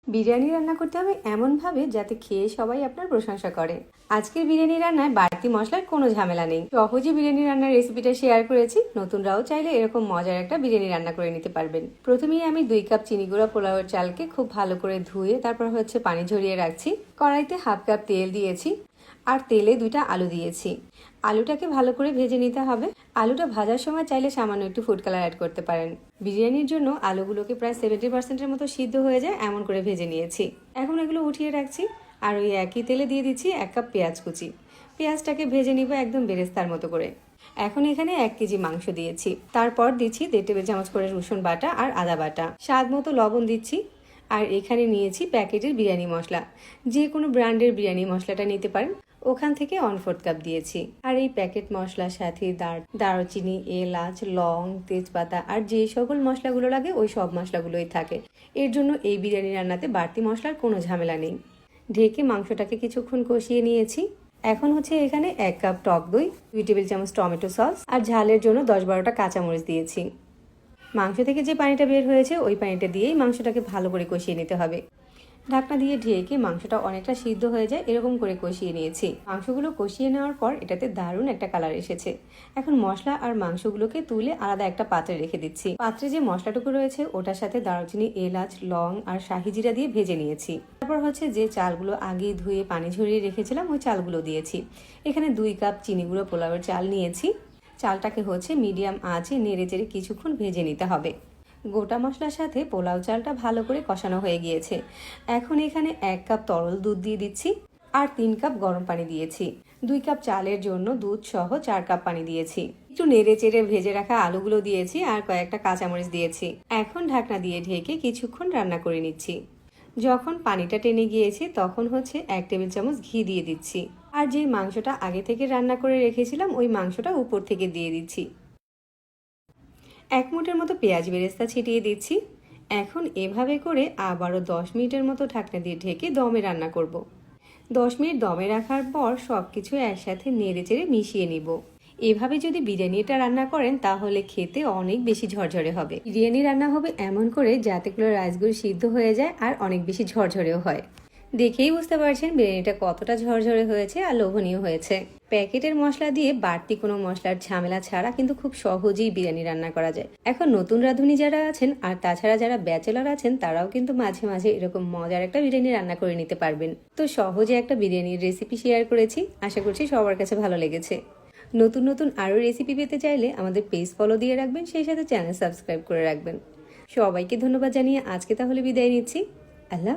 বিরিয়ানি রান্না করতে হবে এমনভাবে যাতে খেয়ে সবাই আপনার প্রশংসা করে। আজকের বিরিয়ানি রান্নায় বাড়তি মশলার কোনো ঝামেলা নেই। সহজে বিরিয়ানি রান্নার রেসিপিটা শেয়ার করেছি, নতুনরাও চাইলে এরকম মজার একটা বিরিয়ানি রান্না করে নিতে পারবেন। প্রথমেই আমি 2 কাপ চিনি গুঁড়া পোলাওয়ের চালকে খুব ভালো করে ধুয়ে তারপর পানি ঝরিয়ে রাখছি। কড়াইতে 1/2 কাপ তেল দিয়েছি আর তেলে 2টা আলু দিয়েছি। আলুটাকে ভালো করে ভেজে নিতে হবে। আলুটা ভাজার সময় চাইলে সামান্য একটু ফুড কালার অ্যাড করতে পারেন। বিরিয়ানির জন্য আলুগুলোকে প্রায় 70% মতো সিদ্ধ হয়ে যায় এমন করে ভেজে নিয়েছি। এখন এগুলো উঠিয়ে রাখছি আর ওই একই তেলে দিয়ে দিচ্ছি 1 কাপ পেঁয়াজ কুচি। পেঁয়াজটাকে ভেজে নিব একদম বেরেস্তার মতো করে। এখন এখানে 1 কেজি মাংস দিয়েছি। তারপর দিচ্ছি 1.5 টেবিল চামচ করে রসুন বাটা আর আদা বাটা। স্বাদ মতো লবণ দিচ্ছি। আর এখানে নিয়েছি প্যাকেটের বিরিয়ানি মশলা, যে কোনো ব্র্যান্ডের বিরিয়ানি মশলাটা নিতে পারেন, ওখান থেকে 1/4 কাপ দিয়েছি। আর এই প্যাকেট মশলার সাথে দারচিনি, এলাচ, লং, তেজপাতা আর যে সকল মশলাগুলো লাগে ওই সব মশলাগুলোই থাকে। এর জন্য এই বিরিয়ানি রান্নাতে বাড়তি মশলার কোনো ঝামেলা নেই। ঢেকে মাংসটাকে কিছুক্ষণ কষিয়ে নিয়েছি। এখন এখানে 1 কাপ টক দই, 2 টেবিল চামচ টমেটো সস আর ঝালের জন্য 10-12টা কাঁচামরিচ দিয়েছি। মাংস থেকে যে পানিটা বের হয়েছে ওই পানিটা দিয়েই মাংসটাকে ভালো করে কষিয়ে নিতে হবে। ঢাকনা দিয়ে ঢেকে মাংসটা অনেকটা সিদ্ধ হয়ে যায় এরকম করে কষিয়ে নিয়েছি। মাংসগুলো কষিয়ে নেওয়ার পর এটাতে দারুণ একটা কালার এসেছে। এখন মশলা আর মাংসগুলোকে তুলে আলাদা একটা পাত্রে রেখে দিচ্ছি। পাত্রে যে মশলাটুকু রয়েছে ওটার সাথে দারচিনি, এলাচ, লং আর শাহি জিরা দিয়ে ভেজে নিয়েছি। তারপর যে চালগুলো আগে ধুয়ে পানি ঝরিয়ে রেখেছিলাম ওই চালগুলো দিয়েছি। এখানে 2 কাপ চিনি গুঁড়ো পোলাওয়ের চাল নিয়েছি। চালটাকে মিডিয়াম আঁচে নেড়ে চেড়ে কিছুক্ষণ ভেজে নিতে হবে। গোটা মশলার সাথে পোলাও চালটা ভালো করে কষানো হয়ে গিয়েছে। এখন এখানে 1 কাপ তরল দুধ দিয়ে দিচ্ছি আর 3 কাপ গরম পানি দিয়েছি। 2 কাপ চালের জন্য দুধ সহ 4 কাপ পানি দিয়েছি। একটু নেড়ে চেড়ে ভেজে রাখা আলুগুলো দিয়েছি আর কয়েকটা কাঁচামরিচ দিয়েছি। এখন ঢাকনা দিয়ে ঢেকে কিছুক্ষণ রান্না করে নিচ্ছি। যখন পানিটা টেনে গিয়েছে তখন 1 টেবিল চামচ ঘি দিয়ে দিচ্ছি। আর যে মাংসটা আগে থেকে রান্না করে রেখেছিলাম ওই মাংসটা উপর থেকে দিয়ে দিচ্ছি। 1 মুঠের মতো পেঁয়াজ বেরেস্তা ছিটিয়ে দিচ্ছি। এখন এভাবে করে আবারও 10 মিনিটের মতো ঢাকনা দিয়ে ঢেকে দমে রান্না করব। 10 মিনিট দমে রাখার পর সবকিছু একসাথে নেড়ে চেড়ে মিশিয়ে নিব। এভাবে যদি বিরিয়ানিটা রান্না করেন তাহলে খেতে অনেক বেশি ঝরঝরে হবে। বিরিয়ানি রান্না হবে এমন করে যাতে করে রাইসগুলো সিদ্ধ হয়ে যায় আর অনেক বেশি ঝরঝরেও হয়। দেখেই বুঝতে পারছেন বিরিয়ানিটা কতটা ঝরঝরে হয়েছে আর লোভনীয় হয়েছে। প্যাকেটের মশলা দিয়ে বাড়তি কোনো মশলার ঝামেলা ছাড়া কিন্তু খুব সহজেই বিরিয়ানি রান্না করা যায়। এখন নতুন রাঁধুনি যারা আছেন আর তাছাড়া যারা ব্যাচেলার আছেন তারাও কিন্তু মাঝে মাঝে এরকম মজার একটা বিরিয়ানি রান্না করে নিতে পারবেন। তো সহজে একটা বিরিয়ানির রেসিপি শেয়ার করেছি, আশা করছি সবার কাছে ভালো লেগেছে। নতুন নতুন আরও রেসিপি পেতে চাইলে আমাদের পেজ ফলো দিয়ে রাখবেন, সেই সাথে চ্যানেল সাবস্ক্রাইব করে রাখবেন। সবাইকে ধন্যবাদ জানিয়ে আজকে তাহলে বিদায় নিচ্ছি।